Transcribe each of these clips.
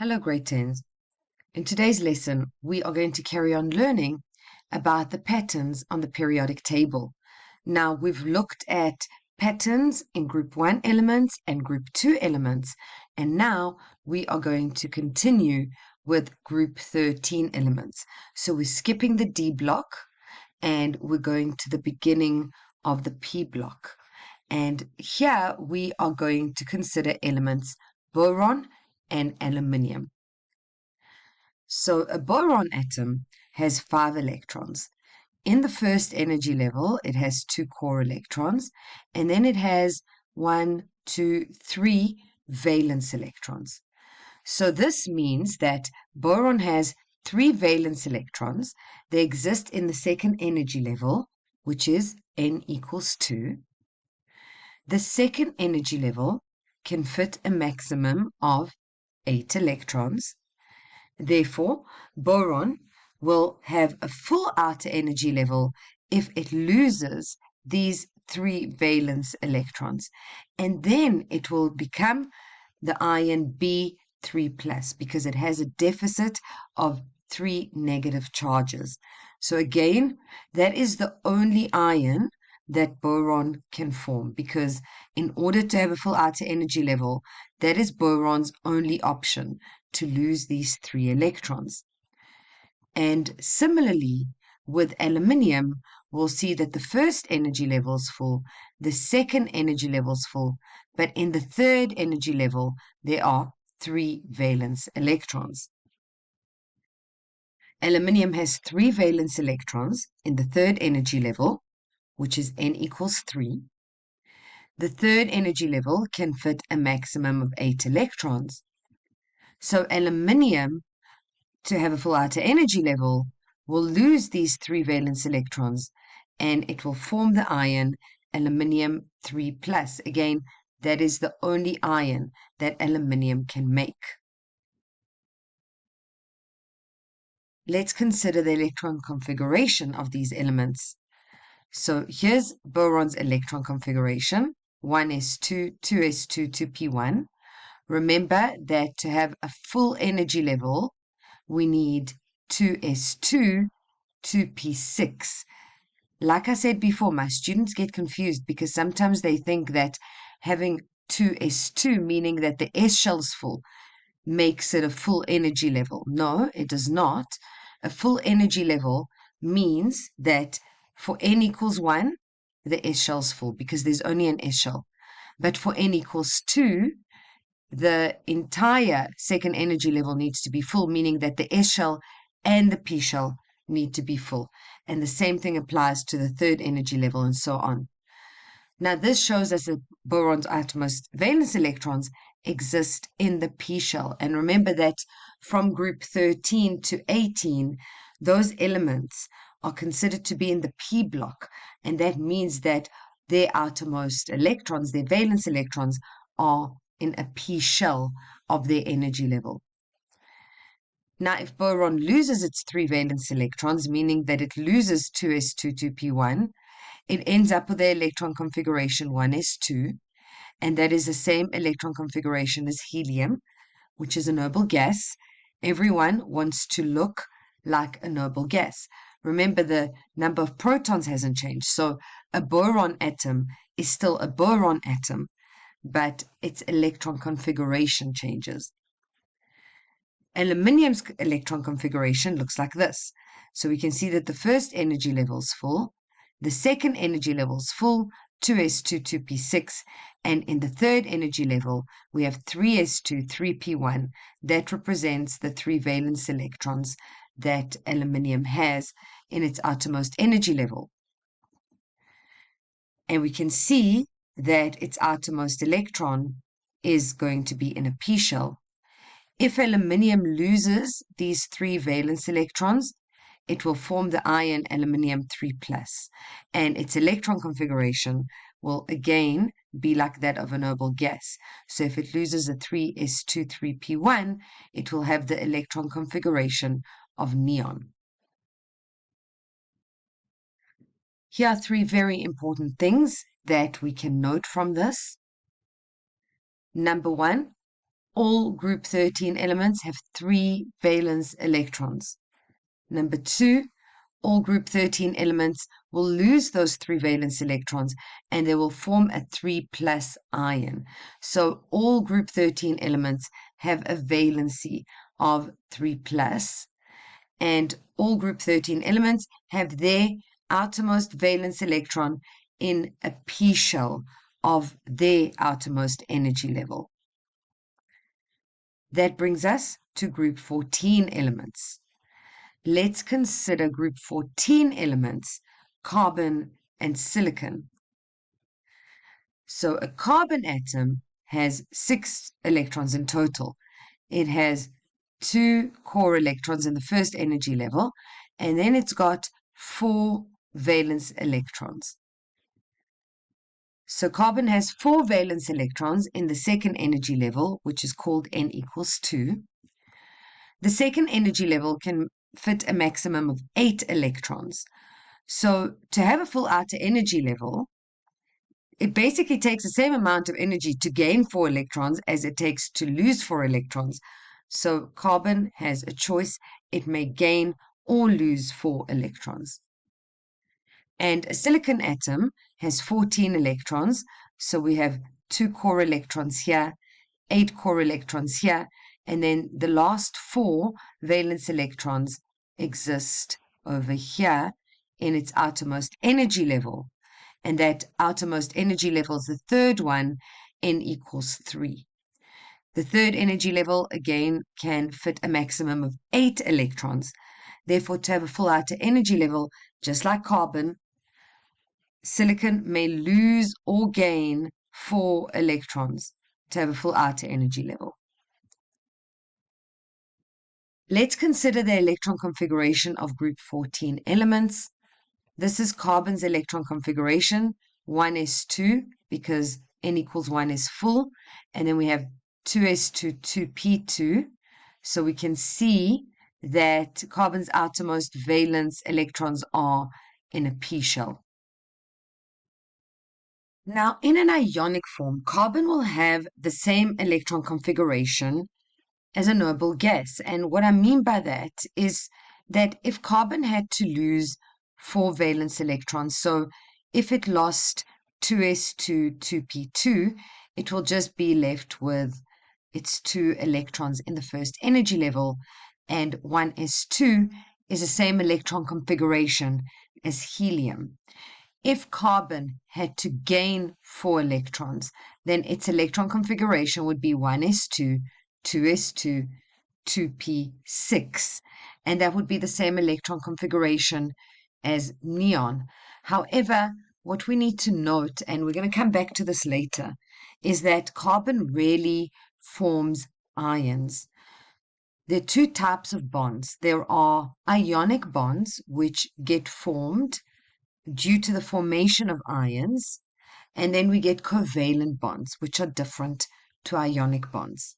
Hello, grade 10s. In today's lesson, we are going to carry on learning about the patterns on the periodic table. Now, we've looked at patterns in group 1 elements and group 2 elements, and now we are going to continue with group 13 elements. So we're skipping the D block and we're going to the beginning of the P block. And here we are going to consider elements boron and aluminium. So a boron atom has 5 electrons. In the first energy level, it has 2 core electrons, and then it has 1, 2, 3 valence electrons. So this means that boron has 3 valence electrons. They exist in the second energy level, which is N equals 2. The second energy level can fit a maximum of 8 electrons. Therefore, boron will have a full outer energy level if it loses these 3 valence electrons. And then it will become the ion B3+, because it has a deficit of 3 negative charges. So again, that is the only ion that boron can form, because in order to have a full outer energy level, that is boron's only option, to lose these 3 electrons. And similarly, with aluminium, we'll see that the first energy level is full, the second energy level is full, but in the third energy level, there are 3 valence electrons. Aluminium has 3 valence electrons in the third energy level, which is N equals 3. The third energy level can fit a maximum of 8 electrons. So aluminium, to have a full outer energy level, will lose these 3 valence electrons, and it will form the ion aluminium 3+. Again, that is the only ion that aluminium can make. Let's consider the electron configuration of these elements. So here's boron's electron configuration: 1s2, 2s2, 2p1. Remember that to have a full energy level, we need 2s2, 2p6. Like I said before, my students get confused because sometimes they think that having 2s2, meaning that the s shell is full, makes it a full energy level. No, it does not. A full energy level means that for n equals 1, the s shell is full because there's only an s shell. But for n equals 2, the entire second energy level needs to be full, meaning that the s shell and the p shell need to be full. And the same thing applies to the third energy level, and so on. Now, this shows us that boron's outermost valence electrons exist in the p shell. And remember that from group 13 to 18, those elements are considered to be in the p block. And that means that their outermost electrons, their valence electrons, are in a p shell of their energy level. Now, if boron loses its 3 valence electrons, meaning that it loses 2s2, 2p1, it ends up with the electron configuration 1s2, and that is the same electron configuration as helium, which is a noble gas. Everyone wants to look like a noble gas. Remember, the number of protons hasn't changed, so a boron atom is still a boron atom, but its electron configuration changes. Aluminium's electron configuration looks like this. So we can see that the first energy level is full, the second energy level is full, 2s2, 2p6, and in the third energy level, we have 3s2, 3p1. That represents the 3 valence electrons that aluminium has in its outermost energy level. And we can see that its outermost electron is going to be in a p shell. If aluminium loses these 3 valence electrons, it will form the ion aluminium 3+, and its electron configuration will again be like that of a noble gas. So if it loses a 3s2, 3p1, it will have the electron configuration of neon. Here are 3 very important things that we can note from this. Number 1, all group 13 elements have 3 valence electrons. Number 2, all group 13 elements will lose those 3 valence electrons and they will form a 3 plus ion. So all group 13 elements have a valency of 3 plus, and all group 13 elements have their outermost valence electron in a p shell of their outermost energy level. That brings us to group 14 elements. Let's consider group 14 elements, carbon and silicon. So a carbon atom has 6 electrons in total. It has 2 core electrons in the first energy level, and then it's got 4 valence electrons. So carbon has 4 valence electrons in the second energy level, which is called N equals 2. The second energy level can fit a maximum of 8 electrons. So to have a full outer energy level, it basically takes the same amount of energy to gain 4 electrons as it takes to lose 4 electrons. So carbon has a choice. It may gain or lose 4 electrons. And a silicon atom has 14 electrons. So we have 2 core electrons here, 8 core electrons here, and then the last 4 valence electrons exist over here in its outermost energy level. And that outermost energy level is the third one, N equals 3. The third energy level, again, can fit a maximum of 8 electrons. Therefore, to have a full outer energy level, just like carbon, silicon may lose or gain 4 electrons to have a full outer energy level. Let's consider the electron configuration of group 14 elements. This is carbon's electron configuration, 1s2, because N equals 1 is full, and then we have 2s2, 2p2. So we can see that carbon's outermost valence electrons are in a p shell. Now, in an ionic form, carbon will have the same electron configuration as a noble gas. And what I mean by that is that if carbon had to lose 4 valence electrons, so if it lost 2s2, 2p2, it will just be left with its 2 electrons in the first energy level, and 1s2 is the same electron configuration as helium. If carbon had to gain 4 electrons, then its electron configuration would be 1s2, 2s2, 2p6, and that would be the same electron configuration as neon. However, what we need to note, and we're going to come back to this later, is that carbon rarely forms ions. There are 2 types of bonds. There are ionic bonds, which get formed due to the formation of ions, and then we get covalent bonds, which are different to ionic bonds.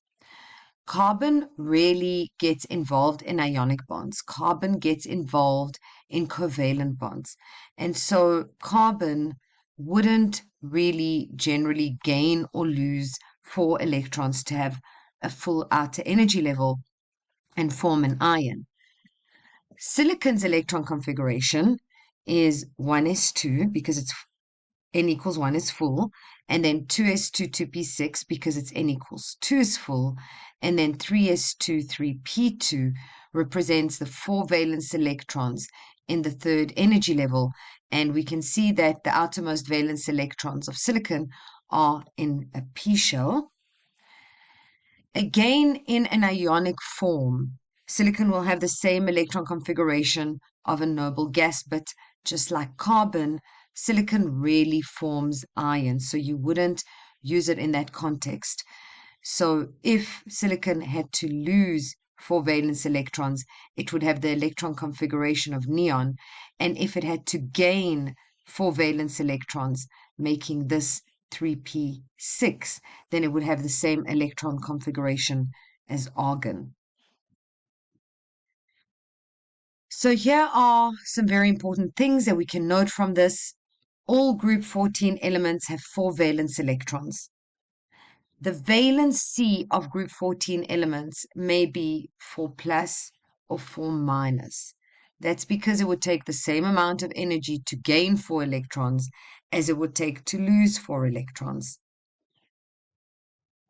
Carbon rarely gets involved in ionic bonds. Carbon gets involved in covalent bonds. And so carbon wouldn't really generally gain or lose 4 electrons to have a full outer energy level and form an ion. Silicon's electron configuration is 1s2 because it's N equals 1 is full, and then 2s2, 2p6 because it's N equals 2 is full, and then 3s2, 3p2 represents the 4 valence electrons in the third energy level, and we can see that the outermost valence electrons of silicon are in a p shell. Again, in an ionic form, silicon will have the same electron configuration of a noble gas, but just like carbon, silicon rarely forms ions, so you wouldn't use it in that context. So if silicon had to lose 4 valence electrons, it would have the electron configuration of neon, and if it had to gain 4 valence electrons, making this 3p6, then it would have the same electron configuration as argon. So here are some very important things that we can note from this. All group 14 elements have 4 valence electrons. The valency of group 14 elements may be 4 plus or 4 minus. That's because it would take the same amount of energy to gain 4 electrons as it would take to lose 4 electrons.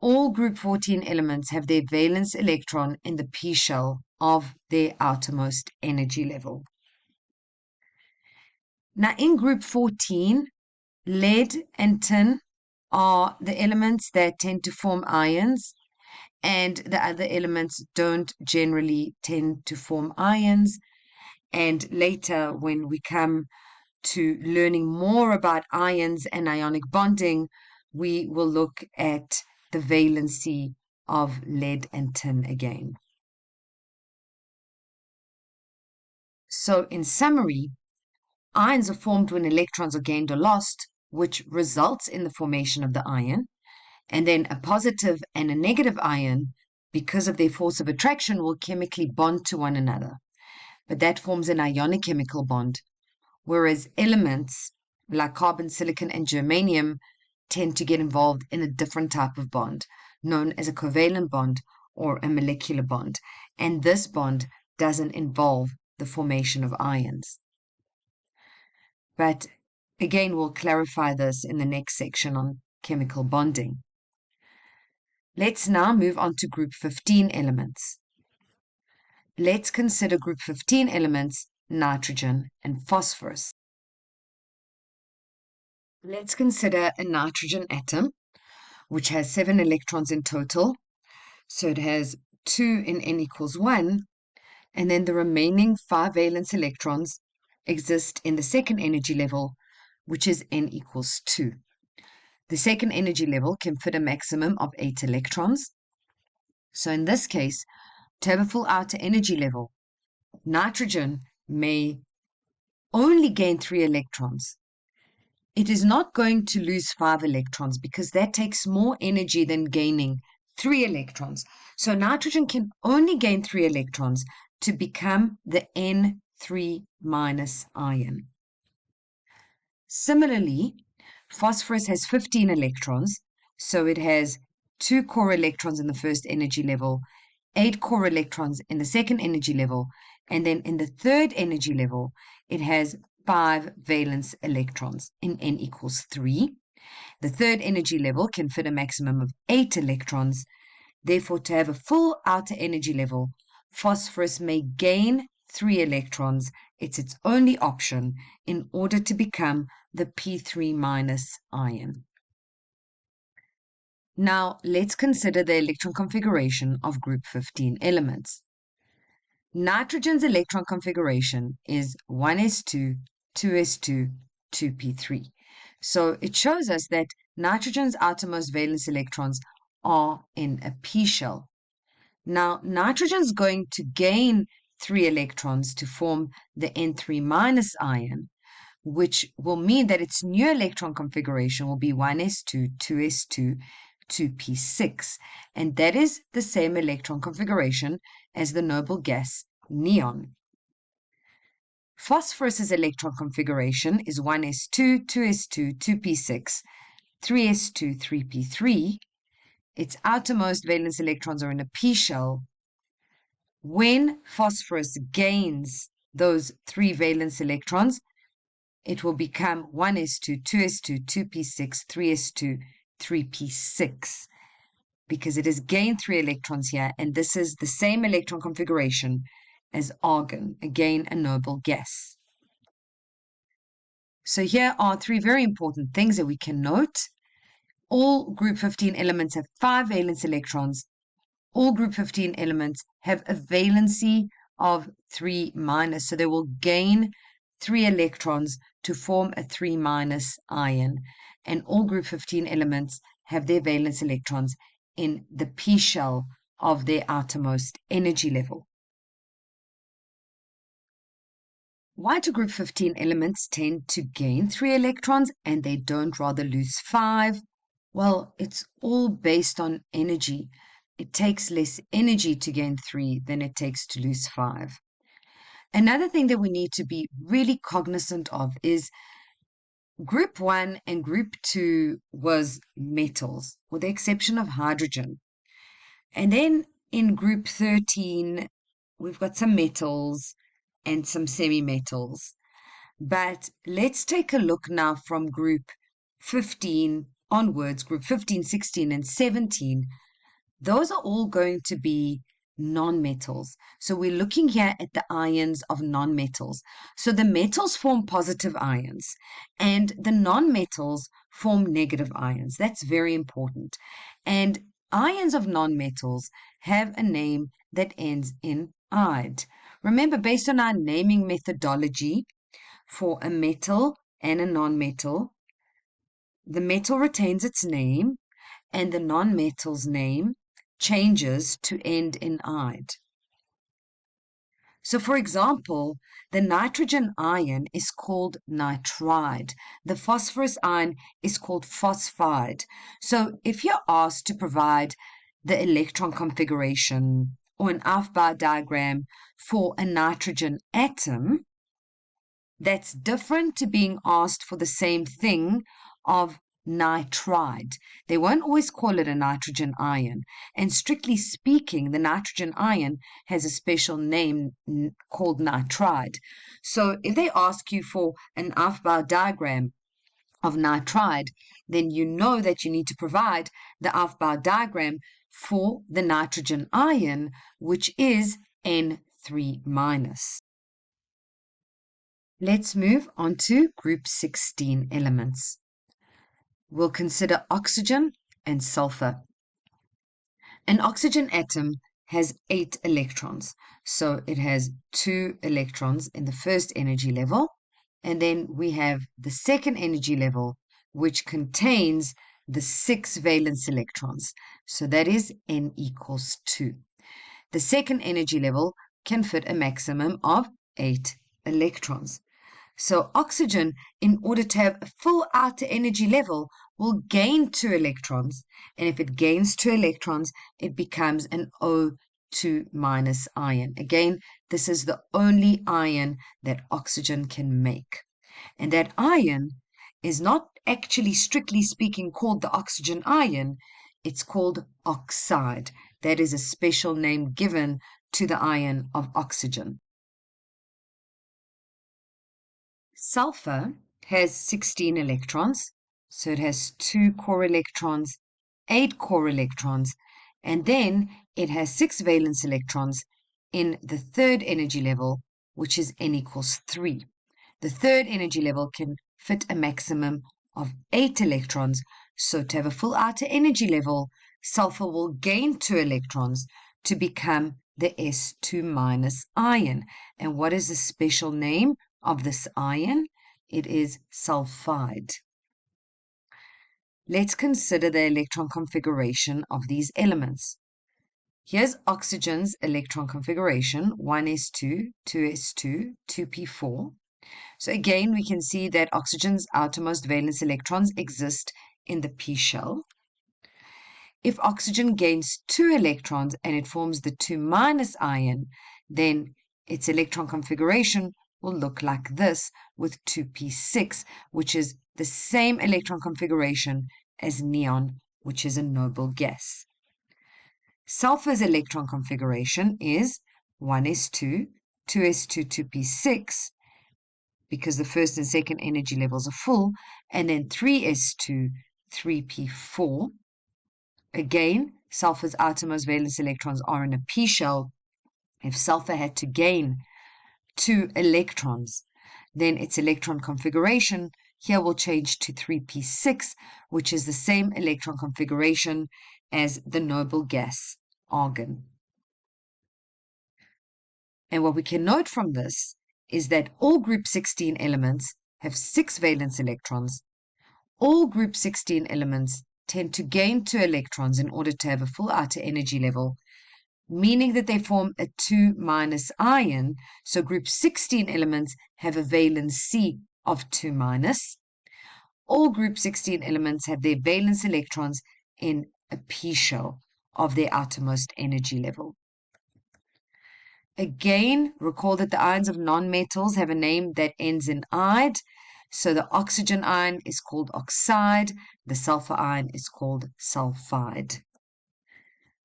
All group 14 elements have their valence electron in the p shell of their outermost energy level. Now in group 14, lead and tin are the elements that tend to form ions, and the other elements don't generally tend to form ions. And later, when we come to learning more about ions and ionic bonding, we will look at the valency of lead and tin again. So in summary, ions are formed when electrons are gained or lost, which results in the formation of the ion. And then a positive and a negative ion, because of their force of attraction, will chemically bond to one another. But that forms an ionic chemical bond, whereas elements like carbon, silicon, and germanium tend to get involved in a different type of bond, known as a covalent bond or a molecular bond. And this bond doesn't involve the formation of ions. But again, we'll clarify this in the next section on chemical bonding. Let's now move on to group 15 elements. Let's consider group 15 elements, nitrogen and phosphorus. Let's consider a nitrogen atom, which has 7 electrons in total. So it has 2 in n equals 1, and then the remaining 5 valence electrons exist in the second energy level, which is n equals 2. The second energy level can fit a maximum of 8 electrons. So in this case, to have a full outer energy level, nitrogen may only gain 3 electrons. It is not going to lose 5 electrons because that takes more energy than gaining 3 electrons. So nitrogen can only gain 3 electrons to become the N3- ion. Similarly, phosphorus has 15 electrons, so it has 2 core electrons in the first energy level, 8 core electrons in the second energy level, and then in the third energy level, it has 5 valence electrons in n equals 3. The third energy level can fit a maximum of 8 electrons. Therefore, to have a full outer energy level, phosphorus may gain 3 electrons. It's its only option in order to become the P3- ion. Now, let's consider the electron configuration of group 15 elements. Nitrogen's electron configuration is 1s2, 2s2, 2p3. So it shows us that nitrogen's outermost valence electrons are in a p shell. Now, nitrogen's going to gain 3 electrons to form the N3- ion, which will mean that its new electron configuration will be 1s2, 2s2, 2p6, and that is the same electron configuration as the noble gas neon. Phosphorus's electron configuration is 1s2, 2s2, 2p6, 3s2, 3p3. Its outermost valence electrons are in a p shell. When phosphorus gains those 3 valence electrons, it will become 1s2, 2s2, 2p6, 3s2, 3p6, because it has gained 3 electrons here, and this is the same electron configuration as argon, again a noble gas. So here are 3 very important things that we can note. All group 15 elements have 5 valence electrons. All group 15 elements have a valency of 3-, so they will gain 3 electrons to form a 3- ion. And all group 15 elements have their valence electrons in the p shell of their outermost energy level. Why do group 15 elements tend to gain 3 electrons and they don't rather lose 5? Well, it's all based on energy. It takes less energy to gain 3 than it takes to lose 5. Another thing that we need to be really cognizant of is Group 1 and Group 2 was metals, with the exception of hydrogen. And then in Group 13, we've got some metals and some semi-metals. But let's take a look now from Group 15 onwards, Group 15, 16, and 17. Those are all going to be non-metals. So we're looking here at the ions of non-metals. So the metals form positive ions and the non-metals form negative ions. That's very important. And ions of non-metals have a name that ends in "ide." Remember, based on our naming methodology for a metal and a non-metal, the metal retains its name and the non-metal's name changes to end in "ide." So, for example, the nitrogen ion is called nitride. The phosphorus ion is called phosphide. So, if you're asked to provide the electron configuration or an Aufbau diagram for a nitrogen atom, that's different to being asked for the same thing of nitride. They won't always call it a nitrogen ion. And strictly speaking, the nitrogen ion has a special name called nitride. So if they ask you for an Aufbau diagram of nitride, then you know that you need to provide the Aufbau diagram for the nitrogen ion, which is N3-. Let's move on to Group 16 elements. We'll consider oxygen and sulfur. An oxygen atom has 8 electrons. So it has 2 electrons in the first energy level, and then we have the second energy level, which contains the 6 valence electrons. So that is N equals 2. The second energy level can fit a maximum of 8 electrons. So oxygen, in order to have a full outer energy level, will gain 2 electrons. And if it gains 2 electrons, it becomes an O2- ion. Again, this is the only ion that oxygen can make. And that ion is not actually, strictly speaking, called the oxygen ion. It's called oxide. That is a special name given to the ion of oxygen. Sulfur has 16 electrons, so it has 2 core electrons, 8 core electrons, and then it has 6 valence electrons in the third energy level, which is N equals 3. The third energy level can fit a maximum of 8 electrons, so to have a full outer energy level, sulfur will gain 2 electrons to become the S2- ion. And what is the special name of this ion? It is sulfide. Let's consider the electron configuration of these elements. Here's oxygen's electron configuration: 1s2, 2s2, 2p4. So again, we can see that oxygen's outermost valence electrons exist in the p shell. If oxygen gains 2 electrons and it forms the 2- ion, then its electron configuration will look like this with 2p6, which is the same electron configuration as neon, which is a noble gas. Sulfur's electron configuration is 1s2, 2s2, 2p6, because the first and second energy levels are full, and then 3s2, 3p4. Again, sulfur's outermost valence electrons are in a p shell. If sulfur had to gain 2 electrons, then its electron configuration here will change to 3p6, which is the same electron configuration as the noble gas argon. And what we can note from this is that all group 16 elements have 6 valence electrons. All group 16 elements tend to gain 2 electrons in order to have a full outer energy level, meaning that they form a 2- ion. So group 16 elements have a valency of 2-. All group 16 elements have their valence electrons in a p shell of their outermost energy level. Again, recall that the ions of nonmetals have a name that ends in "ide." So the oxygen ion is called oxide, the sulfur ion is called sulfide.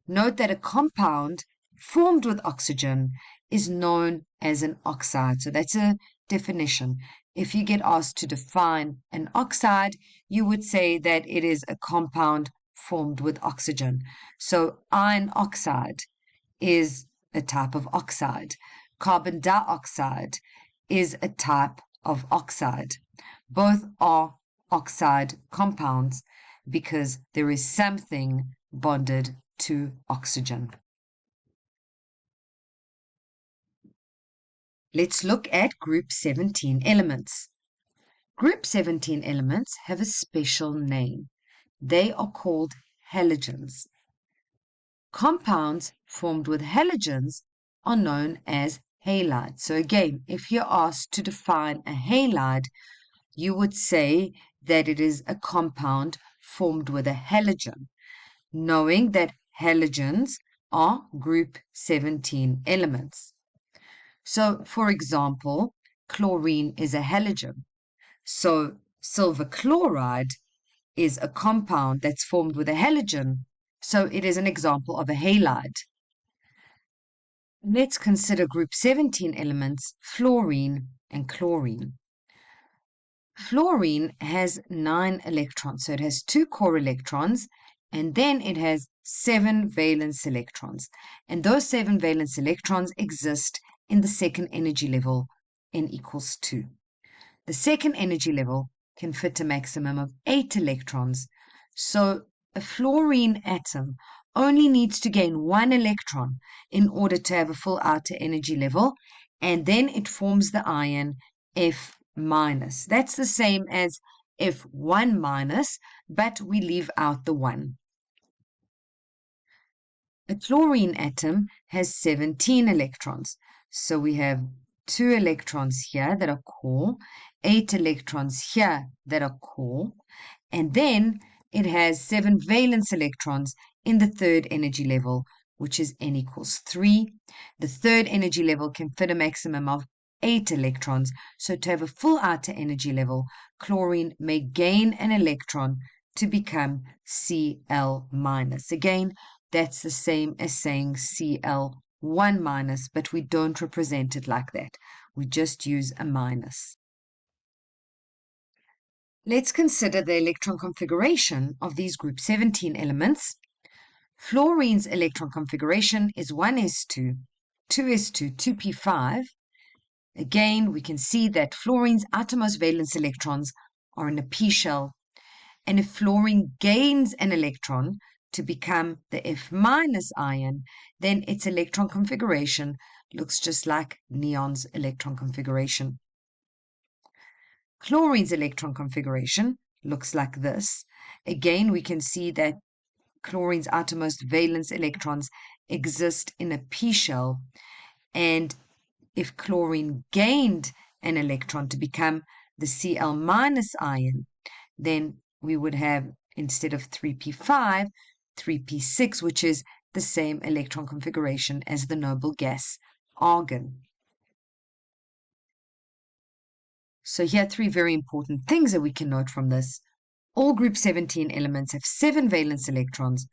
Note that a compound formed with oxygen is known as an oxide. So that's a definition. If you get asked to define an oxide, you would say that it is a compound formed with oxygen. So iron oxide is a type of oxide. Carbon dioxide is a type of oxide. Both are oxide compounds because there is something bonded to oxygen. Let's look at group 17 elements. Group 17 elements have a special name. They are called halogens. Compounds formed with halogens are known as halides. So again, if you're asked to define a halide, you would say that it is a compound formed with a halogen, knowing that halogens are group 17 elements. So, for example, chlorine is a halogen. So, silver chloride is a compound that's formed with a halogen. So, it is an example of a halide. Let's consider group 17 elements, fluorine and chlorine. Fluorine has 9 electrons, so it has 2 core electrons, and then it has 7 valence electrons. And those 7 valence electrons exist in the second energy level, n equals 2. The second energy level can fit a maximum of 8 electrons. So a fluorine atom only needs to gain 1 electron in order to have a full outer energy level, and then it forms the ion F minus. That's the same as F1 minus, but we leave out the 1. A chlorine atom has 17 electrons. So we have 2 electrons here that are core, 8 electrons here that are core, and then it has 7 valence electrons in the third energy level, which is n equals 3. The third energy level can fit a maximum of 8 electrons. So to have a full outer energy level, chlorine may gain an electron to become Cl minus. Again, that's the same as saying Cl1 minus, but we don't represent it like that. We just use a minus. Let's consider the electron configuration of these group 17 elements. Fluorine's electron configuration is 1s2, 2s2, 2p5. Again, we can see that fluorine's outermost valence electrons are in a p shell, and if fluorine gains an electron to become the F minus ion, then its electron configuration looks just like neon's electron configuration. Chlorine's electron configuration looks like this. Again, we can see that chlorine's outermost valence electrons exist in a p shell, and if chlorine gained an electron to become the Cl minus ion, then we would have, instead of 3p5, 3p6, which is the same electron configuration as the noble gas argon. So here are 3 very important things that we can note from this. All group 17 elements have 7 valence electrons,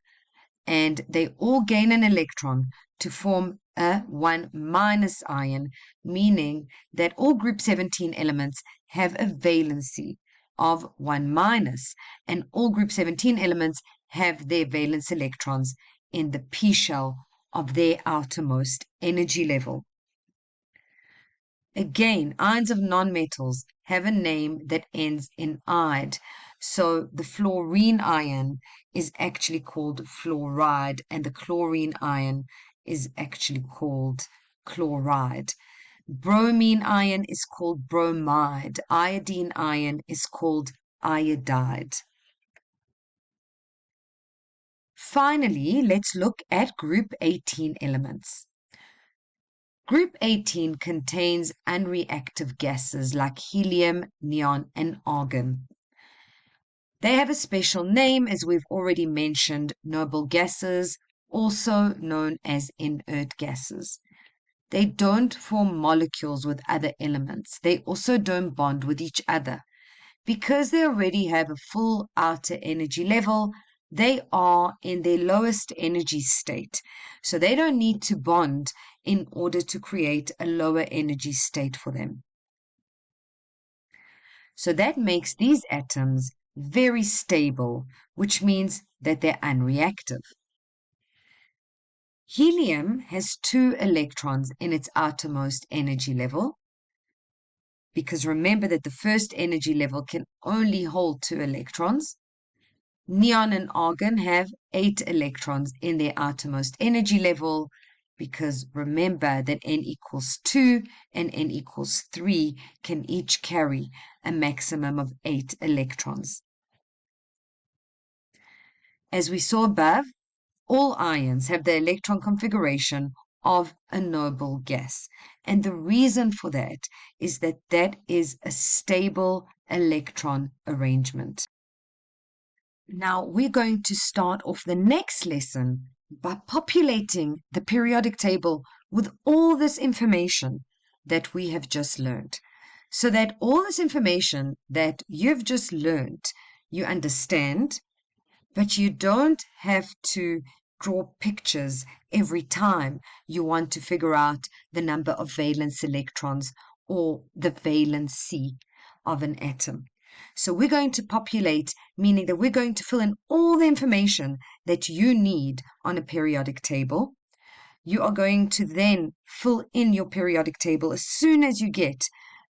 and they all gain an electron to form a 1 minus ion, meaning that all group 17 elements have a valency of 1 minus, and all group 17 elements have their valence electrons in the p shell of their outermost energy level. Again, ions of nonmetals have a name that ends in "ide." So the fluorine ion is actually called fluoride, and the chlorine ion is actually called chloride. Bromine ion is called bromide. Iodine ion is called iodide. Finally, let's look at group 18 elements. Group 18 contains unreactive gases like helium, neon, and argon. They have a special name, as we've already mentioned, noble gases, also known as inert gases. They don't form molecules with other elements. They also don't bond with each other. because they already have a full outer energy level, they are in their lowest energy state. So they don't need to bond in order to create a lower energy state for them. So that makes these atoms very stable, which means that they're unreactive. Helium has 2 electrons in its outermost energy level, because remember that the first energy level can only hold 2 electrons. Neon and argon have 8 electrons in their outermost energy level, because remember that N equals 2 and N equals 3 can each carry a maximum of 8 electrons. As we saw above, all ions have the electron configuration of a noble gas. And the reason for that is that that is a stable electron arrangement. Now we're going to start off the next lesson by populating the periodic table with all this information that we have just learned, so that all this information that you've just learned, you understand, but you don't have to draw pictures every time you want to figure out the number of valence electrons or the valency of an atom. So we're going to populate, meaning that we're going to fill in all the information that you need on a periodic table. You are going to then fill in your periodic table as soon as you get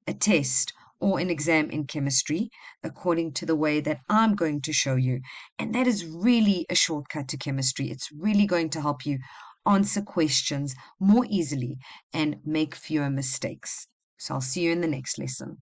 a test or an exam in chemistry, according to the way that I'm going to show you. And that is really a shortcut to chemistry. It's really going to help you answer questions more easily and make fewer mistakes. So I'll see you in the next lesson.